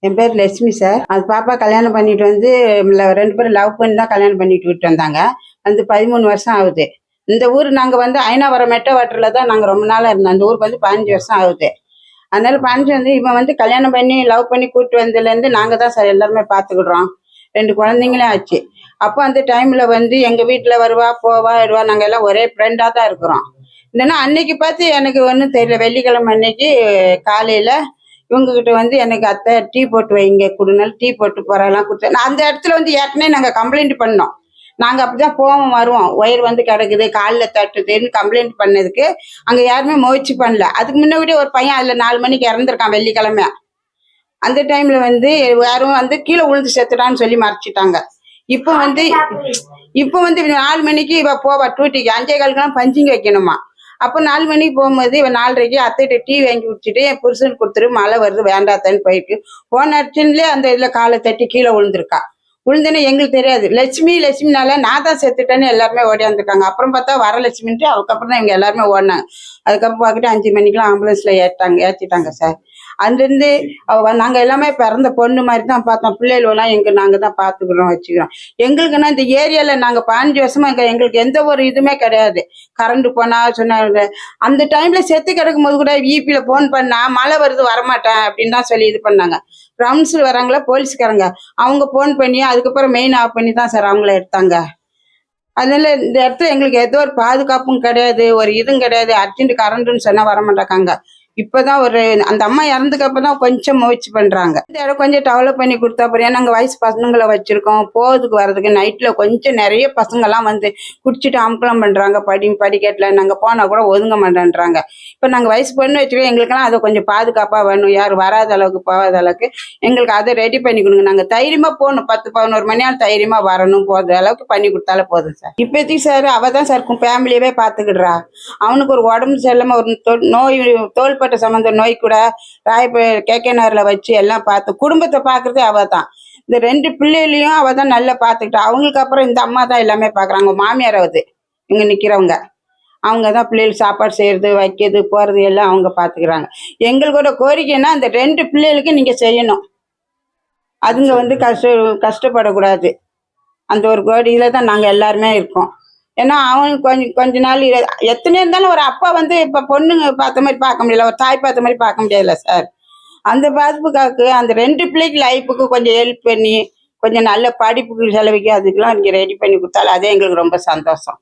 என் பேர் லட்சுமி சார். அது பாப்பா கல்யாணம் பண்ணிட்டு வந்து 2 பேரும் லவ் பண்ணி தான் கல்யாணம் பண்ணிட்டு விட்டு வந்தாங்க. வந்து 13 வருஷம் ஆகுது. இந்த ஊர் நாங்கள் வந்து ஐனாவரம் மெட்டவாட்டரில் தான் நாங்கள் ரொம்ப நாளாக இருந்தோம். அந்த ஊருக்கு வந்து 15 வருஷம் ஆகுது. அதனால 15 வந்து இவன் வந்து கல்யாணம் பண்ணி லவ் பண்ணி கூப்பிட்டு வந்ததுலேருந்து நாங்கள் தான் சார் எல்லாருமே பார்த்துக்கிடுறோம். 2 குழந்தைங்களே ஆச்சு. அப்போ அந்த டைமில் வந்து எங்கள் வீட்டில் வருவா போவா வருவா, நாங்கள் எல்லாம் ஒரே ஃப்ரெண்டாக தான் இருக்கிறோம். இல்லைன்னா அன்னைக்கு பார்த்து எனக்கு ஒன்றும் தெரியல. வெள்ளிக்கிழமை அன்னைக்கு காலையில் இவங்ககிட்ட வந்து எனக்கு அத்தை டீ போட்டு வைங்க கொடுனால டீ போட்டு போறலாம் கொடுத்தேன். அந்த இடத்துல வந்து ஏற்கனவே நாங்கள் கம்ப்ளைண்ட் பண்ணோம். நாங்கள் அப்படிதான் போவோம் வருவோம், ஒயர் வந்து கிடக்குது காலில் தட்டுதுன்னு கம்ப்ளைண்ட் பண்ணதுக்கு அங்கே யாருமே முயற்சி பண்ணல. அதுக்கு முன்னாடியே ஒரு பையன் அதில் 4 மணிக்கு இறந்துருக்கான் வெள்ளிக்கிழமை. அந்த டைம்ல வந்து யாரும் வந்து கீழே விழுந்து செத்துட்டான்னு சொல்லி மறைச்சிட்டாங்க. இப்போ வந்து 4 மணிக்கு இவ போவா டூட்டிக்கு, 5:15 பஞ்சிங் வைக்கணுமா. அப்போ 4 மணிக்கு போகும்போது இவன் 4:30 அத்தைகிட்ட டீ வாங்கி குடிச்சிட்டு என் புருஷனுக்கு கொடுத்துரு மழை வருது வேண்டாத்தன்னு போயிட்டு போன அடிச்சுலேயே அந்த இதில் காலை தட்டி கீழே விழுந்திருக்கா. விழுந்தேன்னு எங்களுக்கு தெரியாது. லட்சுமினால நான் தான் செத்துட்டேன்னு எல்லாருமே ஓடியாந்துருக்காங்க. அப்புறம் பார்த்தா வரலட்சுமின்ட்டு அதுக்கப்புறம் தான் இவங்க எல்லாருமே ஓடினாங்க. அதுக்கப்புறம் பார்த்துட்டு 5 மணிக்கெலாம் ஆம்புலன்ஸில் ஏற்றிட்டாங்க சார். அதுலேருந்து நாங்கள் எல்லாமே பிறந்த பொண்ணு மாதிரி தான் பார்த்தோம். பிள்ளைகளெல்லாம் நாங்கள் தான் பார்த்துக்கிறோம் வச்சுக்கிறோம். எங்களுக்குன்னா இந்த ஏரியாவில் நாங்கள் 15 வருஷமா எங்களுக்கு எந்த ஒரு இதுவுமே கிடையாது. கரண்ட் போனால் சொன்னாங்க. அந்த டைமில் செத்து கிடக்கும் போது கூட ஈபியில் ஃபோன் பண்ணால் மழை வருது வரமாட்டேன் அப்படின்னு தான் சொல்லி இது பண்ணாங்க. ரவுண்ட்ஸில் வராங்களா போலீஸ்காரங்க, அவங்க ஃபோன் பண்ணி அதுக்கப்புறம் மெயின் ஆஃப் பண்ணி தான் சார் அவங்கள எடுத்தாங்க. அதனால இந்த இடத்துல எங்களுக்கு எந்த ஒரு பாதுகாப்பும் கிடையாது, ஒரு இதுவும் கிடையாது. அர்ஜென்ட் கரண்ட்டுன்னு சொன்னால் வரமாட்டாங்க. இப்போதான் அந்த அம்மா இறந்துக்கப்பதான் கொஞ்சம் முயற்சி பண்றாங்க. இந்த இடம் கொஞ்சம் டெவலப் பண்ணி கொடுத்தா போறேன். நாங்கள் வயசு பசங்களை வச்சிருக்கோம், போகிறதுக்கு வர்றதுக்கு நைட்ல கொஞ்சம் நிறைய பசங்கள்லாம் வந்து குடிச்சிட்டு அமுக்கலம் பண்றாங்க. படிக்கட்டில் நாங்கள் போனால் கூட ஒதுங்க மாட்டேன்றாங்க. இப்போ நாங்கள் வயசு பொண்ணு வச்சுக்கோ, எங்களுக்கெல்லாம் அதை கொஞ்சம் பாதுகாப்பாக வேணும். யாரும் வராத அளவுக்கு போகாத அளவுக்கு எங்களுக்கு அதை ரெடி பண்ணி கொடுங்க. நாங்கள் தைரியமா போகணும், 10-11 மணி நேரம் தைரியமா வரணும், போகிற அளவுக்கு பண்ணி கொடுத்தாலே போதும் சார். இப்போதைக்கு சார் அவ தான் சார் ஃபேமிலியவே பார்த்துக்கிடுறா. அவனுக்கு ஒரு உடம்பு சரியில்லாம ஒரு நோய், தோள்பட்ட சம்பந்த நோய் கூட கேகேஆர்ல வச்சு எல்லாம் பார்த்து குடும்பத்தை பார்க்கறதே அவ தான். இந்த 2 பிள்ளைகளையும் அவ தான் நல்லா பார்த்துக்கிட்டா. அவங்களுக்கு அப்புறம் இந்த அம்மா தான் எல்லாமே பார்க்குறாங்க. மாமியாராவது இங்க நிக்கிறவங்க, அவங்க தான் பிள்ளைகளுக்கு சாப்பாடு செய்யறது வைக்கிறது போறது எல்லாம் அவங்க பார்த்துக்கிறாங்க. எங்களோட கோரிக்கைன்னா அந்த 2 பிள்ளைகளுக்கு நீங்க செய்யணும். அதுங்க வந்து கஷ்டப்படக்கூடாது. அந்த ஒரு கோரிக்கையில தான் நாங்கள் எல்லாருமே இருக்கோம். ஏன்னா அவன் கொஞ்ச நாள் எத்தனை இருந்தாலும் ஒரு அப்பா வந்து இப்போ பொண்ணுங்க பார்த்த மாதிரி பார்க்க முடியல, ஒரு தாய் பார்த்த மாதிரி பார்க்க முடியாதுல்ல சார். அந்த பாதிப்புக்காக்கு அந்த 2 பிள்ளைக்கு லைஃபுக்கு கொஞ்சம் ஹெல்ப் பண்ணி கொஞ்சம் நல்ல படிப்புக்கு செலவிக்கு அதுக்கெல்லாம் நீங்கள் ரெடி பண்ணி கொடுத்தாலும் அதே எங்களுக்கு ரொம்ப சந்தோஷம்.